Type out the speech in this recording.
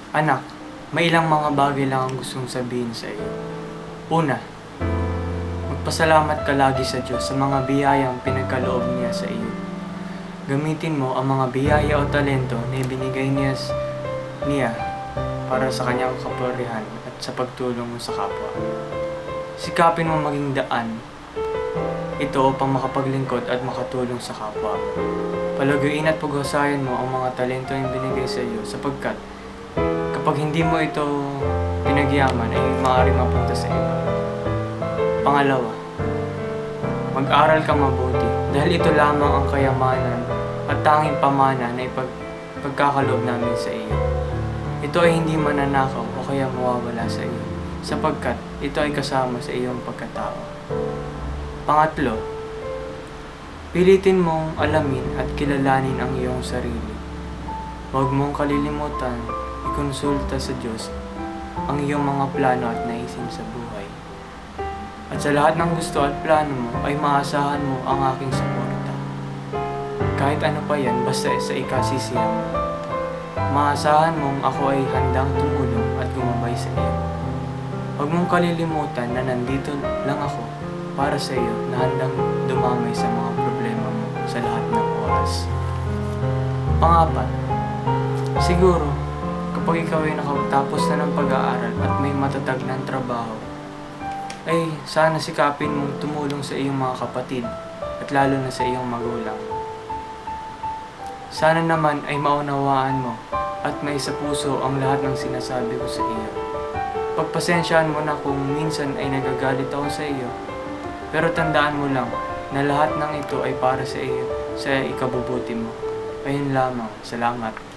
Anak, may ilang mga bagay lang ang gustong sabihin sa iyo. Una, magpasalamat ka lagi sa Diyos sa mga biyayang pinagkaloob niya sa iyo. Gamitin mo ang mga biyaya o talento na ibinigay niya para sa kanyang kapurihan at sa pagtulong mo sa kapwa. Sikapin mo maging daan ito upang makapaglingkod at makatulong sa kapwa mo. Palaguin at paghusayan mo ang mga talento na binigay sa iyo sapagkat kapag hindi mo ito pinagyaman ay maaaring mapunta sa iba. Pangalawa, mag-aral ka mabuti dahil ito lamang ang kayamanan at tanging pamana na ipagkakaloob namin sa iyo. Ito ay hindi mananakaw o kaya mawawala sa iyo sapagkat ito ay kasama sa iyong pagkatao. Pangatlo, pilitin mong alamin at kilalanin ang iyong sarili. Huwag mong kalilimutan ikonsulta sa Diyos ang iyong mga plano at naisin sa buhay. At sa lahat ng gusto at plano mo ay maasahan mo ang aking suporta. Kahit ano pa yan, basta sa ikasisiyan mo. Maasahan mong ako ay handang tumulong at gumabay sa iyo. Huwag mong kalilimutan na nandito lang ako para sa iyo na handang dumamay sa mga problema mo sa lahat ng oras. Pangapat, siguro kapag ikaw ay nakatapos na ng pag-aaral at may matatag ng trabaho, ay sana sikapin mong tumulong sa iyong mga kapatid at lalo na sa iyong magulang. Sana naman ay maunawaan mo at may sa puso ang lahat ng sinasabi ko sa iyo. Pagpasensyaan mo na kung minsan ay nagagalit ako sa iyo, pero tandaan mo lang na lahat ng ito ay para sa iyo, sa ikabubuti mo. Ayun lamang. Salamat.